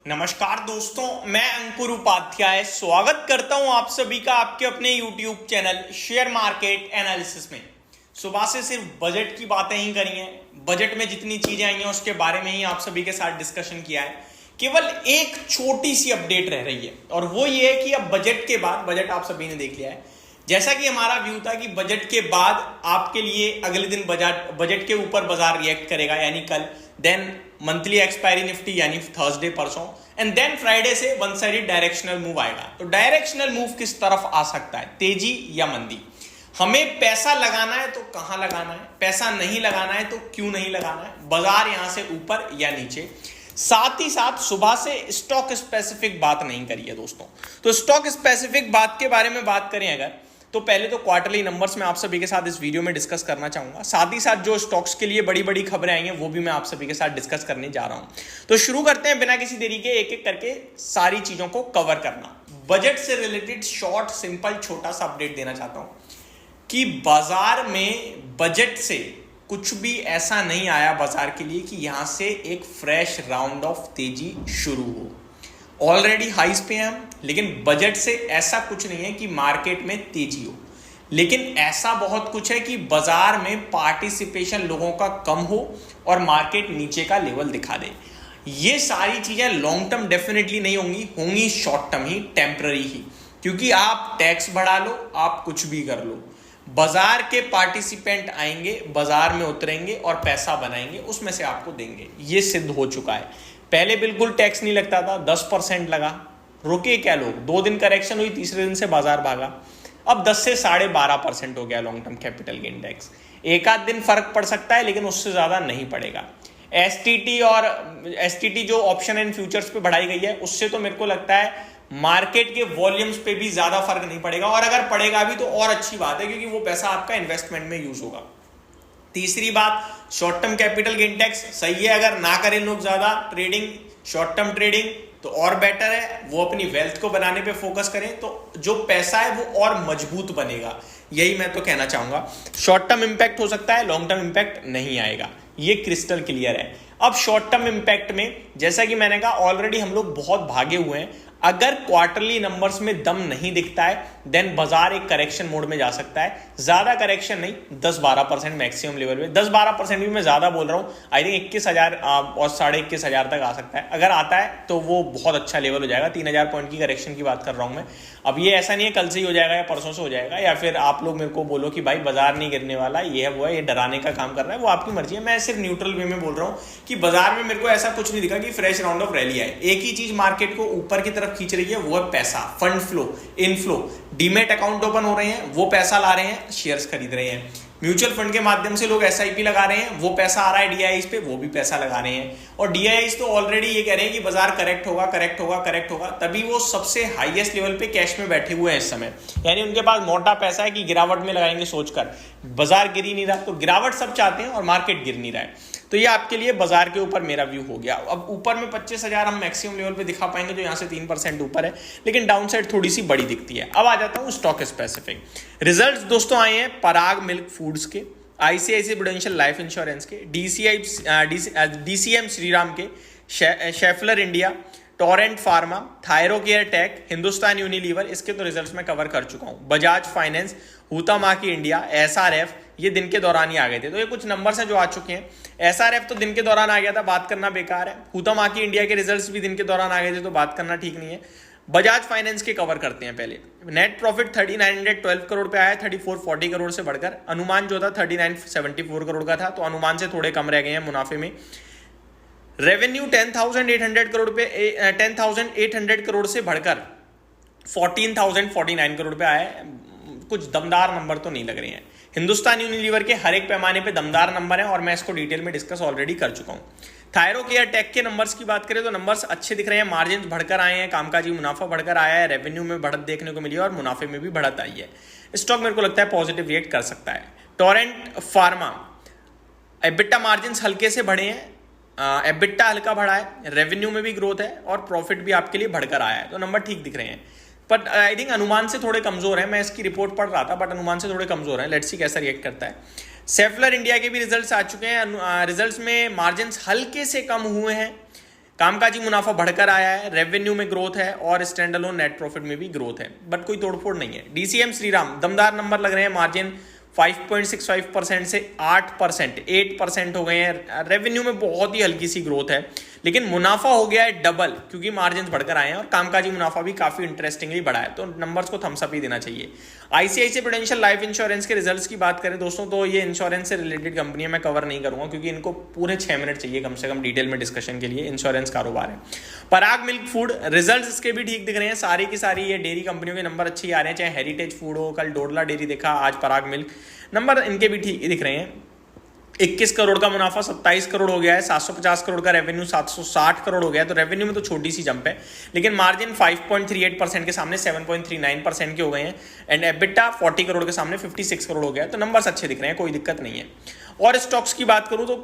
नमस्कार दोस्तों, मैं अंकुर उपाध्याय स्वागत करता हूं आप सभी का आपके अपने YouTube channel share market analysis में। सुबह से सिर्फ बजट की बातें ही करी हैं। बजट में जितनी चीजें आई हैं उसके बारे में ही आप सभी के साथ डिस्कशन किया है। केवल एक छोटी सी अपडेट रह रही है और वो ये है कि अब बजट के बाद, बजट आप सभी ने देख लिया है, जैसा कि हमारा व्यू था कि बजट के बाद आपके लिए अगले दिन बजट के ऊपर बाजार रिएक्ट करेगा, यानी कल, देन मंथली एक्सपायरी निफ्टी यानी थर्सडे परसों, एंड देन फ्राइडे से वन साइडेड डायरेक्शनल मूव आएगा। तो डायरेक्शनल मूव किस तरफ आ सकता है, तेजी या मंदी? हमें पैसा लगाना है तो कहां लगाना है, पैसा नहीं लगाना है तो क्यों नहीं लगाना है, बाजार यहां से ऊपर या नीचे। साथ ही साथ सुबह से स्टॉक स्पेसिफिक बात नहीं करी है दोस्तों। तो स्टॉक स्पेसिफिक बात के बारे में बात करें अगर, तो पहले तो क्वार्टरली नंबर्स में आप सभी के साथ इस वीडियो में डिस्कस करना चाहूंगा। साथ ही साथ जो स्टॉक्स के लिए बड़ी बड़ी खबरें आई हैं वो भी मैं आप सभी के साथ डिस्कस करने जा रहा हूं। तो शुरू करते हैं बिना किसी देरी के, एक एक करके सारी चीजों को कवर करना। बजट से रिलेटेड शॉर्ट सिंपल छोटा सा अपडेट देना चाहता हूं कि बाजार में बजट से कुछ भी ऐसा नहीं आया बाजार के लिए कि यहां से एक फ्रेश राउंड ऑफ तेजी शुरू हो। ऑलरेडी हाइस पे हैं हम, लेकिन बजट से ऐसा कुछ नहीं है कि मार्केट में तेजी हो। लेकिन ऐसा बहुत कुछ है कि बाजार में पार्टिसिपेशन लोगों का कम हो और मार्केट नीचे का लेवल दिखा दे। ये सारी चीजें लॉन्ग टर्म डेफिनेटली नहीं होंगी शॉर्ट टर्म ही, टेम्पररी ही। क्योंकि आप टैक्स बढ़ा लो, आप कुछ भी कर लो, बाजार के पार्टिसिपेंट आएंगे, बाजार में उतरेंगे और पैसा बनाएंगे, उसमें से आपको देंगे। ये सिद्ध हो चुका है। पहले बिल्कुल टैक्स नहीं लगता था, 10% लगा, रुके क्या लोग, 2 दिन करेक्शन हुई, तीसरे दिन से बाजार भागा। अब 10 से 12.5% हो गया long term capital gain tax. एक आध दिन फर्क पड़ सकता है लेकिन उससे ज्यादा नहीं पड़ेगा। एसटीटी जो ऑप्शन एंड फ्यूचर्स पे बढ़ाई गई है, उससे तो मेरे को लगता है मार्केट के वॉल्यूम्स पे भी ज्यादा फर्क नहीं पड़ेगा, और अगर पड़ेगा भी तो और अच्छी बात है क्योंकि वो पैसा आपका इन्वेस्टमेंट में यूज होगा। तीसरी बात, short term capital gain tax सही है, अगर ना करें लोग ज्यादा ट्रेडिंग, शॉर्ट टर्म ट्रेडिंग, तो और बेटर है। वो अपनी वेल्थ को बनाने पे फोकस करें तो जो पैसा है वो और मजबूत बनेगा। यही मैं तो कहना चाहूंगा। शॉर्ट टर्म इंपैक्ट हो सकता है, लॉन्ग टर्म इंपैक्ट नहीं आएगा, ये क्रिस्टल क्लियर है। अब शॉर्ट टर्म इंपैक्ट में जैसा कि मैंने कहा, ऑलरेडी हम लोग बहुत भागे हुए हैं। अगर क्वार्टरली नंबर्स में दम नहीं दिखता है देन बाजार एक करेक्शन मोड में जा सकता है। ज्यादा करेक्शन नहीं, 10-12% मैक्सिमम लेवल पे। 10-12% भी मैं ज्यादा बोल रहा हूं, आई थिंक 21,000 और 21,500 तक आ सकता है। अगर आता है तो वो बहुत अच्छा लेवल हो जाएगा। 3,000 पॉइंट की करेक्शन की बात कर रहा हूं मैं। अब ये ऐसा नहीं है कल से ही हो जाएगा या परसों से हो जाएगा, या फिर आप लोग मेरे को बोलो कि भाई बाजार नहीं गिरने वाला, ये है वो है, ये डराने का काम कर रहा है, वो आपकी मर्जी है। मैं सिर्फ न्यूट्रल वे में बोल रहा हूं कि बाजार में मेरे को ऐसा कुछ नहीं दिखा कि फ्रेश राउंड ऑफ रैली आए। एक ही चीज मार्केट को ऊपर की तरफ खींच रही है, वो है पैसा, fund flow, inflow. Demat account open हो रहे हैं, वो पैसा ला रहे हैं, शेयर्स खरीद रहे हैं। म्यूचुअल फंड के माध्यम से लोग एसआईपी लगा रहे हैं, वो पैसा आ रहा है डीआईएस पे, वो भी पैसा लगा रहे हैं। और डीआईएस तो ऑलरेडी ये कह रहे हैं कि बाजार करेक्ट होगा, करेक्ट होगा, करेक्ट होगा, तभी वो सबसे हाईएस्ट लेवल पे कैश में बैठे हुए हैं इस समय। यानी उनके पास मोटा पैसा है कि गिरावट में लगाएंगे सोचकर। बाजार गिर ही नहीं रहा, तो गिरावट सब चाहते हैं और मार्केट गिर नहीं रहा है। तो ये आपके लिए बाजार के ऊपर मेरा व्यू हो गया। अब ऊपर में 25,000 हम मैक्सिमम लेवल पे दिखा पाएंगे, जो यहाँ से 3% ऊपर है, लेकिन डाउनसाइड थोड़ी सी बड़ी दिखती है। अब आ जाता हूँ स्टॉक स्पेसिफिक रिजल्ट्स दोस्तों आए हैं पराग मिल्क फूड्स के, आईसीआईसीआई प्रूडेंशियल लाइफ इंश्योरेंस के, डीसीएम श्रीराम के, Schaeffler India, Torrent Pharma, Thyrocare Tech, Hindustan Unilever, इसके तो रिजल्ट्स मैं कवर कर चुका हूं। Bajaj Finance, Huhtamaki India, SRF, ये दिन के दौरान ही आ गए थे। तो ये कुछ नंबर्स हैं जो आ चुके हैं। एसआरएफ तो दिन के दौरान आ गया था, बात करना बेकार है। हुतामाकी इंडिया के रिजल्ट्स भी दिन के दौरान आ गए थे, तो बात करना ठीक नहीं है। बजाज फाइनेंस के कवर करते हैं पहले। नेट प्रॉफिट 3912 करोड़ पे आया, 3440 करोड़ से बढ़कर। अनुमान जो था 3974 करोड़ का था, तो अनुमान से थोड़े कम रह गए हैं मुनाफे में। रेवेन्यू 10,800 करोड़ पे 10,800 करोड़ से बढ़कर 14,049 करोड़ पे आया है। कुछ दमदार नंबर तो नहीं लग रहे हैं। हिंदुस्तान यूनिलीवर के हर एक पैमाने पे दमदार नंबर हैं और मैं इसको डिटेल में डिस्कस ऑलरेडी कर चुका हूं। थायरोकेयर टेक के नंबर्स की बात करें तो नंबर्स अच्छे दिख रहे हैं, मार्जिन बढ़कर आए हैं, कामकाजी मुनाफा बढ़कर आया है, रेवेन्यू में बढ़त देखने को मिली है और मुनाफे में भी बढ़त आई है। स्टॉक मेरे को लगता है पॉजिटिव रिएक्ट कर सकता है। टोरेंट फार्मा, एबिटा मार्जिन हल्के से बढ़े हैं, एबिटा हल्का बढ़ा है, रेवेन्यू में भी ग्रोथ है और प्रॉफिट भी आपके लिए बढ़कर आया है, तो नंबर ठीक दिख रहे हैं। बट आई थिंक अनुमान से थोड़े कमजोर है। मैं इसकी रिपोर्ट पढ़ रहा था, बट अनुमान से थोड़े कमजोर है। लेट्स सी कैसा रिएक्ट करता है। सेफलर इंडिया के भी रिजल्ट्स आ चुके हैं। रिजल्ट्स में मार्जिन्स हल्के से कम हुए हैं, कामकाजी मुनाफा बढ़कर आया है, रेवेन्यू में ग्रोथ है और स्टैंड अलोन नेट प्रॉफिट में भी ग्रोथ है, बट कोई तोड़फोड़ नहीं है। डीसीएम श्रीराम दमदार नंबर लग रहे हैं, मार्जिन 5.65% से 8% हो गए हैं। रेवेन्यू में बहुत ही हल्की सी ग्रोथ है, लेकिन मुनाफा हो गया है डबल, क्योंकि मार्जिन बढ़कर आए हैं और कामकाजी मुनाफा भी काफी इंटरेस्टिंगली बढ़ा है, तो नंबर्स को थम्स अप ही देना चाहिए। आईसीआईसीआई प्रूडेंशियल लाइफ इंश्योरेंस के रिजल्ट्स की बात करें दोस्तों, तो ये इंश्योरेंस से रिलेटेड कंपनी है, मैं कवर नहीं करूंगा क्योंकि इनको पूरे 6 मिनट चाहिए कम से कम डिटेल में डिस्कशन के लिए। इंश्योरेंस कारोबार है। पराग मिल्क फूड रिजल्ट्स इसके भी ठीक दिख रहे हैं, सारी की सारी ये डेयरी कंपनियों के नंबर अच्छे आ रहे हैं, चाहे हेरिटेज फूड हो, कल डोडला डेयरी देखा, आज पराग मिल्क, नंबर इनके भी ठीक दिख रहे हैं। 21 करोड़ का मुनाफा 27 करोड़ हो गया है, 750 करोड़ का रेवेन्यू 760 करोड़ हो गया है, तो रेवेन्यू में तो छोटी सी जंप है, लेकिन मार्जिन 5.38% के सामने 7.39% के हो गए हैं, एंड एबिटा 40 करोड़ के सामने 56 करोड़ हो गया है, तो नंबर्स अच्छे दिख रहे हैं, कोई दिक्कत नहीं है। और स्टॉक्स की बात करूं तो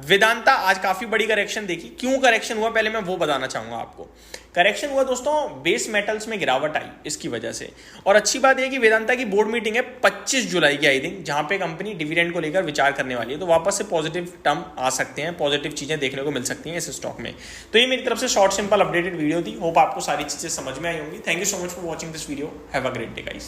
वेदांता आज काफी बड़ी करेक्शन देखी। क्यों करेक्शन हुआ पहले मैं वो बताना चाहूंगा आपको। करेक्शन हुआ दोस्तों, बेस मेटल्स में गिरावट आई इसकी वजह से, और अच्छी बात यह कि वेदांता की बोर्ड मीटिंग है 25 जुलाई की आई थिंक, जहां पे कंपनी डिविडेंड को लेकर विचार करने वाली है, तो वापस से पॉजिटिव टर्म आ सकते हैं, पॉजिटिव चीजें देखने को मिल सकती हैं इस स्टॉक में। तो ये मेरी तरफ से शॉर्ट सिंपल अपडेटेड वीडियो थी, होप आपको सारी चीजें समझ में आई होंगी। Thank you so much for watching this video, have a great day guys.